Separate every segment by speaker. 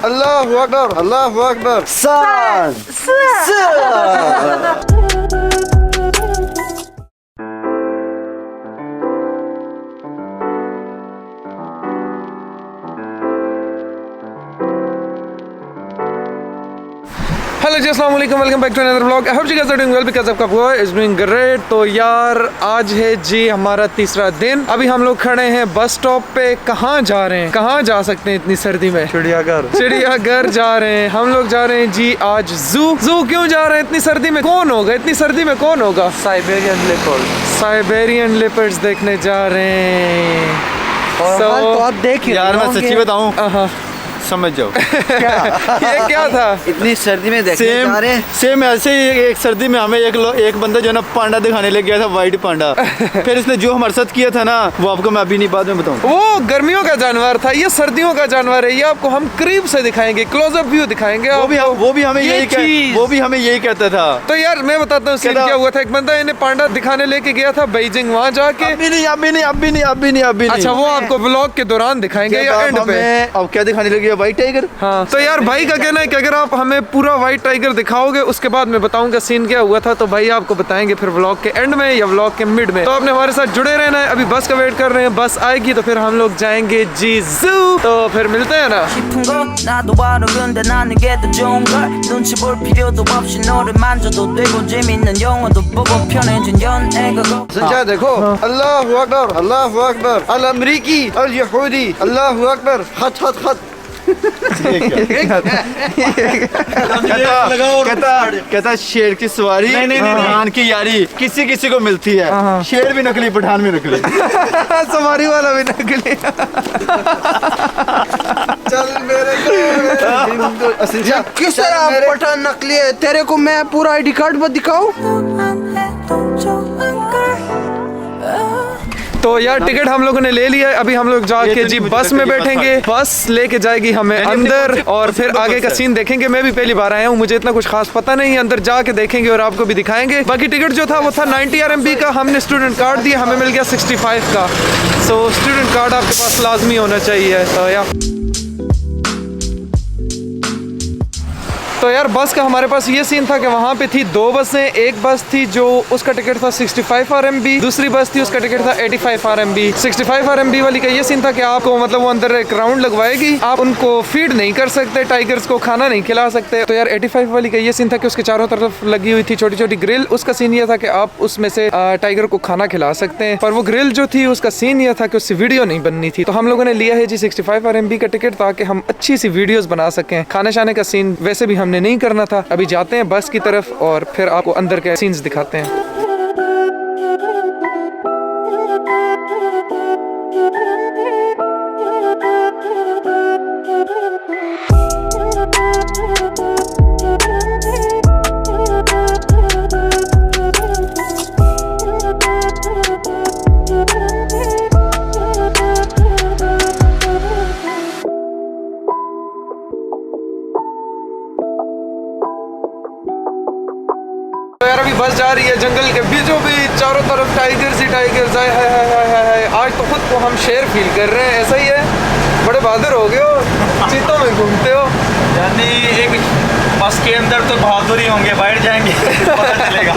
Speaker 1: Allahu Akbar, Allahu Akbar. 3、4。हेलो ji, अस्सलाम वालेकुम, welcome back to another vlog. I hope you guys are doing well because आपका viewer is doing great. तो यार आज है जी हमारा तीसरा दिन। अभी हम लोग खड़े हैं बस स्टॉप पे। कहाँ जा रहे हैं, कहाँ जा सकते हैं इतनी सर्दी में? चिड़ियाघर जा रहे हैं। हम लोग जा रहे हैं जी आज जू क्यों जा रहे हैं इतनी सर्दी में? कौन होगा इतनी सर्दी में, कौन होगा? साइबेरियन लेपर्ड्स देखने जा रहे हैं।
Speaker 2: तो आप देखिए
Speaker 3: यार, मैं सच्ची बताऊं, समझ जाओ
Speaker 1: ये क्या था?
Speaker 2: इतनी सर्दी में देखने जा रहे हैं।
Speaker 3: सेम ऐसे ही एक सर्दी में हमें एक बंदा जो ना पांडा दिखाने लग गया था, व्हाइट पांडा। फिर इसने जो हमारे साथ किया था ना, वो आपको मैं अभी नहीं बाद में बताऊं।
Speaker 1: वो गर्मियों का जानवर था, ये सर्दियों का जानवर है। ये आपको हम करीब से दिखाएंगे, क्लोजअप व्यू दिखाएंगे।
Speaker 3: वो भी हमें यही कहता था।
Speaker 1: तो यार मैं बताता हूँ सीन क्या हुआ था। एक बंदा इन्हें पांडा दिखाने लेके गया था बीजिंग, वहाँ जाके
Speaker 3: अभी नहीं।
Speaker 1: अच्छा, वो आपको व्लॉग के दौरान दिखाएंगे या एंड पे?
Speaker 3: अब क्या दिखाने लगे? White tiger.
Speaker 1: हाँ, तो यार भाई का कहना है कि अगर आप हमें पूरा व्हाइट टाइगर दिखाओगे, उसके बाद मैं बताऊंगा सीन क्या हुआ था। तो भाई आपको बताएंगे फिर व्लॉग के एंड में या व्लॉग के मिड में। तो आपने हमारे साथ जुड़े रहना है। अभी बस का वेट कर रहे हैं, बस आएगी तो फिर हम लोग जाएंगे जी जू। तो फिर मिलते हैं ना। संजय देखो, अल्लाहु अकबर, अल्लाहु अकबर, अल अमरीकी, अल यहूदी, अल्लाहु अकबर, खत खत खत।
Speaker 3: कहता शेर की सवारी, पठान की यारी किसी किसी को मिलती है। शेर भी नकली, पठान भी नकली,
Speaker 1: सवारी वाला भी नकली। चल मेरे
Speaker 2: किस तरह पठान नकली है? तेरे को मैं पूरा आईडी कार्ड पर दिखाऊं?
Speaker 1: तो यार टिकट हम लोगों ने ले लिया है। अभी हम लोग जाके जी बस में बैठेंगे। बस लेके जाएगी हमें अंदर और फिर आगे का सीन देखेंगे। मैं भी पहली बार आया हूँ, मुझे इतना कुछ खास पता नहीं है। अंदर जाके देखेंगे और आपको भी दिखाएंगे। बाकी टिकट जो था वो था 90 RMB का। हमने स्टूडेंट कार्ड दिया, हमें मिल गया 65 का। सो स्टूडेंट कार्ड आपके पास लाजमी होना चाहिए। तो यार बस का हमारे पास ये सीन था कि वहाँ पे थी दो बसें। एक बस थी जो उसका टिकट था 65 RMB, दूसरी बस थी उसका टिकट था 85 RMB। 65 RMB वाली का ये सीन था कि आपको मतलब वो अंदर एक राउंड लगवाएगी, आप उनको फीड नहीं कर सकते, टाइगर्स को खाना नहीं खिला सकते। तो यार 85 वाली का ये सीन था कि उसके चारों तरफ लगी हुई थी छोटी छोटी ग्रिल। उसका सीन ये था कि आप उसमें से टाइगर को खाना खिला सकते हैं। पर वो ग्रिल जो थी उसका सीन ये था कि उससे वीडियो नहीं बननी थी। तो हम लोगों ने लिया है जी 65 RMB का टिकट ताकि हम अच्छी सी वीडियोस बना सकें। खाने शाने का सीन वैसे भी हमने नहीं करना था। अभी जाते हैं बस की तरफ और फिर आपको अंदर के सीन्स दिखाते हैं। बस जा रही है जंगल के बीचों बीच, चारों तरफ टाइगर्स ही टाइगर्स। है आज तो खुद को हम शेर फील कर रहे हैं। ऐसा ही है, बड़े बहादुर हो गए हो, चीतों में घूमते हो।
Speaker 4: यानी एक बस के अंदर तो बहादुर ही होंगे, बैठ जाएंगे पता चलेगा।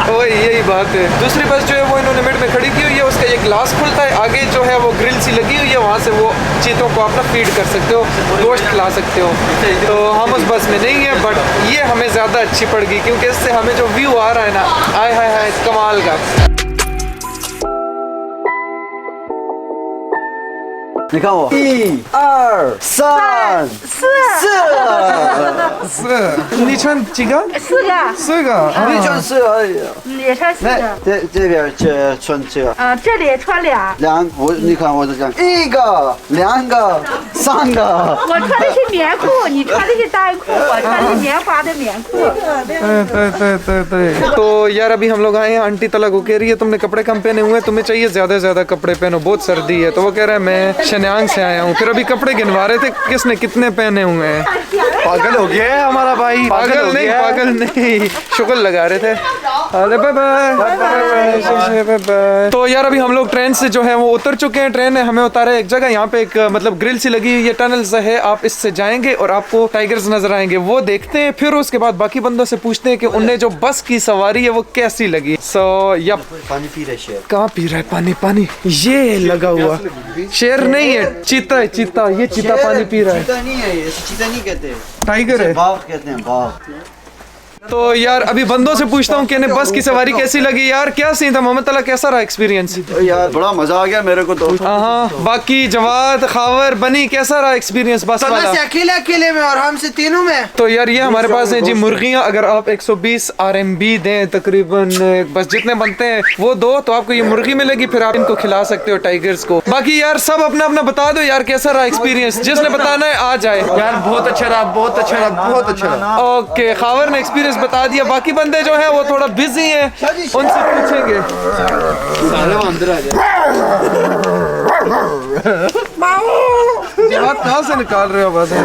Speaker 1: वही यही बात है। दूसरी बस जो है वो इन्होंने मिड में खड़ी की हुई है। उसका एक ग्लास खुलता है, आगे जो है वो ग्रिल सी लगी हुई है, वहाँ से वो चीतों को अपना फीड कर सकते हो, गोश्त खिला सकते हो। तो हम उस बस में नहीं है, बट ये हमें ज़्यादा अच्छी पड़ गई क्योंकि इससे हमें जो व्यू आ रहा है ना, आय हाय हाय कमाल का।
Speaker 2: दिखाओ। 1、2、3、4。
Speaker 1: 你穿几个？4个。
Speaker 2: 你穿4个而已。
Speaker 5: 也穿4个。
Speaker 2: 这边穿这个。
Speaker 5: 这里穿俩。
Speaker 2: 你看我是这样，1个、2个、3个。
Speaker 5: 我穿的是棉裤，你穿的是单裤，我穿的是棉花的棉裤。
Speaker 1: 对。तो यार अभी हम लोग आए हैं, आंटी तला को कह रही है तुमने कपड़े कम पहने हुए हैं, तुम्हें चाहिए ज्यादा से ज्यादा कपड़े पहनो, बहुत सर्दी है। तो वो कह रहा है मैं शन्यांग से आया हूँ। फिर अभी कपड़े गिनवा रहे थे किसने कितने पहने हुए हैं।
Speaker 3: पागल हो गया है हमारा भाई,
Speaker 1: पागल नहीं शुक्र लगा रहे थे। अरे बाय बाय। तो यार अभी हम लोग ट्रेन से जो है वो उतर चुके हैं। ट्रेन ने हमें उतारा है एक जगह, यहाँ पे एक मतलब ग्रिल सी लगी हुई है, टनल सा है, आप इससे जाएंगे और आपको टाइगर्स नजर आएंगे, वो देखते हैं। फिर उसके बाद बाकी बंदों से पूछते हैं कि उन्हें जो बस की सवारी है वो कैसी लगी। सो यप,
Speaker 3: पानी पी रहे शेर।
Speaker 1: कहाँ पी रहा है पानी? पानी ये लगा हुआ शेर नहीं है, चीता है, चीता। ये चीता पानी पी रहा है।
Speaker 3: चीता नहीं है ये, चीता नहीं कहते,
Speaker 1: टाइगर है।
Speaker 3: बाघ कहते हैं, बाघ।
Speaker 1: तो यार अभी बंदों से पूछता हूँ कि इन्हें बस की सवारी कैसी लगी। यार क्या सीन था मोहम्मद तला, कैसा रहा एक्सपीरियंस?
Speaker 3: यार बड़ा मजा आ गया मेरे को तो।
Speaker 1: हाँ, बाकी जवाद, खावर, बनी, कैसा रहा एक्सपीरियंस बस वाला?
Speaker 2: से अकेले में और हमसे तीनों में।
Speaker 1: तो यार ये हमारे पास है जी मुर्गियाँ। अगर आप 120 RMB दें, तकरीबन बस जितने बनते हैं वो दो, तो आपको ये मुर्गी मिलेगी, फिर आप इनको खिला सकते हो टाइगर्स को। बाकी यार सब अपना अपना बता दो यार कैसा रहा एक्सपीरियंस, जिसने बताना है आ जाए।
Speaker 3: यार बहुत अच्छा रहा, बहुत अच्छा रहा, बहुत अच्छा रहा।
Speaker 1: ओके, खावर ने एक्सपीरियंस बता दिया। बाकी बंदे जो हैं वो थोड़ा बिजी हैं, उनसे पूछेंगे।
Speaker 3: सारे अंदर आ जाए।
Speaker 1: जवाब कहाँ से निकाल रहे हो आवाज़ें?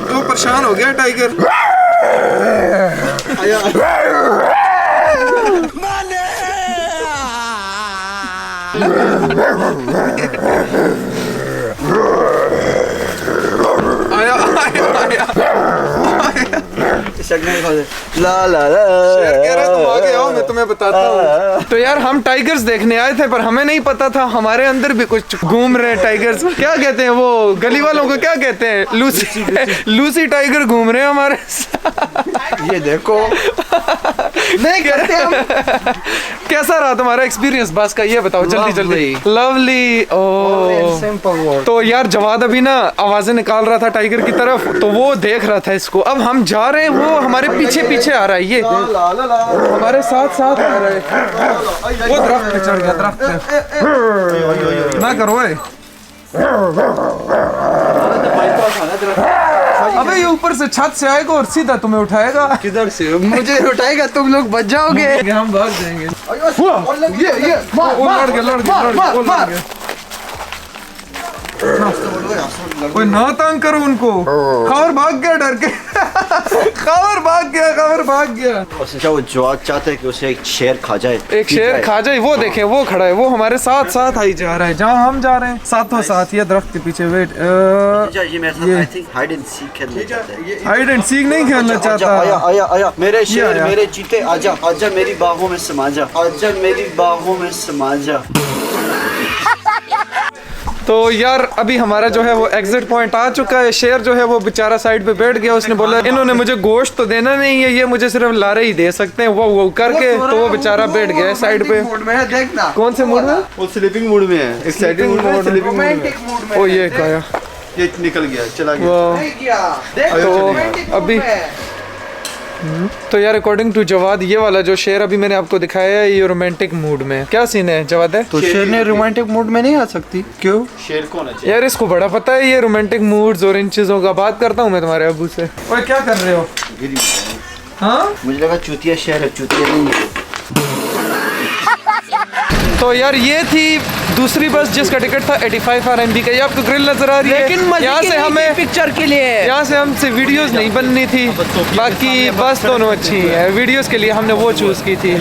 Speaker 1: तो परेशान हो गया टाइगर। आया
Speaker 3: ला ला ला।
Speaker 1: शेर कह रहा तुम आगे आओ, मैं तुम्हें बताता हूँ। तो यार हम टाइगर्स देखने आए थे, पर हमें नहीं पता था हमारे अंदर भी कुछ घूम रहे हैं टाइगर्स। क्या कहते हैं वो गली वालों को, क्या कहते हैं? लूसी टाइगर घूम रहे हैं हमारे साथ।
Speaker 2: ये देखो नहीं करते हम।
Speaker 1: कैसा रहा तुम्हारा एक्सपीरियंस बस का, ये बताओ जल्दी जल्दी। लवली। ओ
Speaker 2: सिंपल वर्ड।
Speaker 1: तो यार जवाद अभी ना आवाजें निकाल रहा था टाइगर की तरफ, तो वो देख रहा था इसको। अब हम जा रहे हैं, वो हमारे पीछे पीछे आ रहा है, ये हमारे साथ साथ आ रहा है। वो दरख्त पे चढ़ गया, दरख्त पे ना करो। अबे ये ऊपर से छत से आएगा और सीधा तुम्हें उठाएगा।
Speaker 2: किधर से मुझे उठाएगा? तुम लोग बच जाओगे।
Speaker 1: हम भाग जाएंगे।
Speaker 2: ये
Speaker 1: वो लड़ गया। ओए ना तंग करो उनको। खबर भाग गया डर के। खबर भाग गया।
Speaker 3: अच्छा वो जवाब चाहते हैं कि उसे एक शेर खा जाए,
Speaker 1: एक शेर खा जाए। वो देखें, वो खड़ा है, वो हमारे साथ साथ आई जा रहा है, जहाँ हम जा रहे हैं साथों साथ। ये दरख्त के पीछे वेट।
Speaker 3: ये मेरे साथ I think hide and seek खेलना चाहते हैं।
Speaker 1: हाइड एंड सीक नहीं खेलना चाहता।
Speaker 3: आया मेरे शेर,
Speaker 1: आया।
Speaker 3: मेरे चीते, आजा आजा मेरी बाहों में समा जा, आजा मेरी बाहों में समा जा।
Speaker 1: तो यार अभी हमारा जो है वो एग्जिट पॉइंट आ चुका है। शेर जो है वो बेचारा साइड पे बैठ गया। उसने बोला इन्होंने मुझे गोश्त तो देना नहीं है, ये मुझे सिर्फ लारे ही दे सकते हैं, वो करके। तो वो बेचारा बैठ गया है साइड पे।
Speaker 2: देखना
Speaker 1: कौन से मूड में?
Speaker 3: वो स्लीपिंग मूड में है, एक्साइटिंग मूड में, स्लीपिंग मूड में।
Speaker 2: रोमांटिक मूड में।
Speaker 1: ओ ये कहा,
Speaker 3: ये निकल गया, चला गया।
Speaker 1: वाह।
Speaker 2: नहीं किया। देख
Speaker 1: तो
Speaker 2: रोमांटिक मूड
Speaker 1: अभी
Speaker 2: में।
Speaker 1: तो यार अकॉर्डिंग टू जवाद ये वाला जो शेर अभी मैंने आपको दिखाया है, ये रोमांटिक मूड में। क्या सीन है जवाद? है
Speaker 2: तो शेर ने रोमांटिक मूड में नहीं आ सकती, क्यों?
Speaker 3: शेर कौन है?
Speaker 1: यार इसको बड़ा पता है ये रोमांटिक मूड्स और इन चीजों का। बात करता हूँ मैं तुम्हारे अबू से। ओए क्या कर रहे हो? हाँ
Speaker 3: मुझे लगा चूतिया शेर है, चूतिया नहीं है।
Speaker 1: तो यार ये थी दूसरी बस जिसका टिकट था 85 RMB का। ये आपको ग्रिल नजर आ रही है,
Speaker 2: लेकिन
Speaker 1: यहाँ से हमें
Speaker 2: पिक्चर के लिए
Speaker 1: यहाँ से हमसे वीडियोस नहीं बननी थी, बाकी बस दोनों अच्छी है। वीडियोस के लिए हमने वो चूज की थी।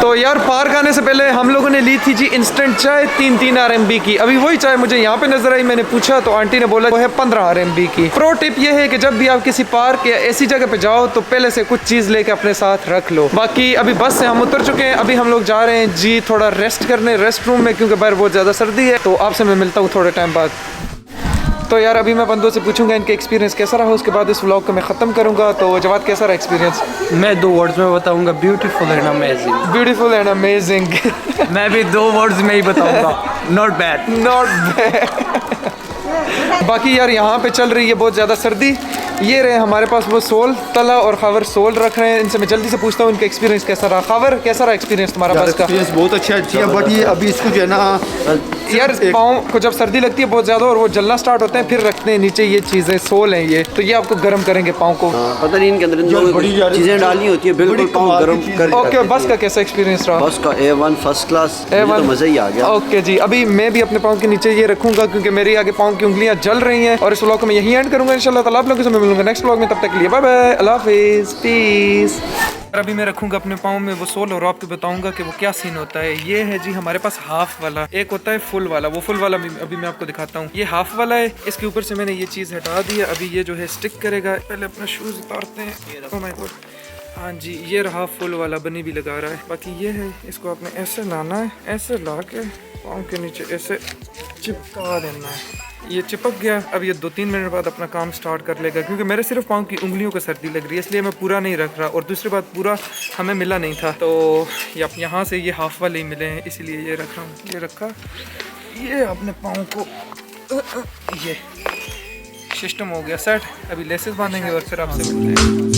Speaker 1: तो यार पार्क आने से पहले हम लोगों ने ली थी जी इंस्टेंट चाय 3 RMB की। अभी वही चाय मुझे यहाँ पे नजर आई, मैंने पूछा तो आंटी ने बोला वो है 15 RMB की। प्रो टिप ये है कि जब भी आप किसी पार्क या ऐसी जगह पे जाओ तो पहले से कुछ चीज लेके अपने साथ रख लो। बाकी अभी बस से हम उतर चुके हैं, अभी हम लोग जा रहे हैं जी थोड़ा रेस्ट करने रेस्ट रूम में, क्योंकि बाहर बहुत ज्यादा सर्दी है। तो आपसे मैं मिलता हूँ थोड़े टाइम बाद। तो यार अभी मैं बंदों से पूछूंगा इनके एक्सपीरियंस कैसा रहा, उसके बाद इस व्लॉग को मैं ख़त्म करूंगा। तो जवाद कैसा रहा एक्सपीरियंस?
Speaker 6: मैं 2 वर्ड्स में बताऊंगा, beautiful and amazing.
Speaker 1: Beautiful and amazing.
Speaker 6: मैं भी 2 वर्ड्स में ही बताऊंगा, नॉट बैड।
Speaker 1: Not bad. बाकी यार यहाँ पे चल रही है बहुत ज़्यादा सर्दी। ये रहे हमारे पास वो सोल, तला और खावर सोल रख रहे हैं। इनसे मैं जल्दी से पूछता हूँ इनका एक्सपीरियंस कैसा रहा। खावर कैसा रहा एक्सपीरियंस तुम्हारा बस का?
Speaker 3: एक्सपीरियंस बहुत अच्छा है, बट ये अभी इसको जो है ना
Speaker 1: यार पाँव को जब सर्दी लगती है बहुत ज्यादा और वो जलना स्टार्ट होते हैं फिर रखते हैं नीचे ये चीजें सोल हैं ये, तो ये आपको गर्म करेंगे पाँव को।
Speaker 2: पता नहीं इनके अंदर इन लोगों को चीजें डालनी होती है, बिल्कुल पाँव गर्म कर।
Speaker 1: ओके, बस का कैसा एक्सपीरियंस रहा?
Speaker 2: बस का A1 फर्स्ट क्लास, तो मजा ही आ गया।
Speaker 1: ओके जी, अभी मैं भी अपने पाँव के नीचे ये रखूंगा क्योंकि मेरी आगे पाँव की उंगलियां जल रही हैं। और इस व्लॉग को मैं यहीं एंड करूंगा इंशाल्लाह ताला। आप लोगों से मैं मिलूंगा नेक्स्ट व्लॉग में, तब तक के लिए बाय बाय, अल्लाह हाफिज़, पीस। अभी मैं रखूंगा अपने पाँव में वो सोल और आपको बताऊंगा कि वो क्या सीन होता है। ये है जी हमारे पास हाफ वाला, एक होता है फुल वाला। वो फुल वाला अभी मैं आपको दिखाता हूँ। ये हाफ वाला है, इसके ऊपर से मैंने ये चीज़ हटा दी है। अभी ये जो है स्टिक करेगा। पहले अपना शूज़ उतारते हैं। ओह माय गॉड, हाँ जी, ये रहा फुल वाला, बनी भी लगा रहा है। बाकी ये है, इसको आपने ऐसे लाना है, ऐसे ला के पाँव के नीचे ऐसे चिपका देना है। ये चिपक गया। अब ये 2-3 मिनट बाद अपना काम स्टार्ट कर लेगा क्योंकि मेरे सिर्फ पाँव की उंगलियों को सर्दी लग रही है, इसलिए मैं पूरा नहीं रख रहा। और दूसरी बात, पूरा हमें मिला नहीं था, तो यहाँ से ये हाफ वाले ही मिले हैं, इसलिए ये रख रहा हूँ। ये रखा, ये अपने पाँव को ये सिस्टम हो गया सेट। अभी लेसेस बांधेंगे और फिर आपसे मिलते हैं।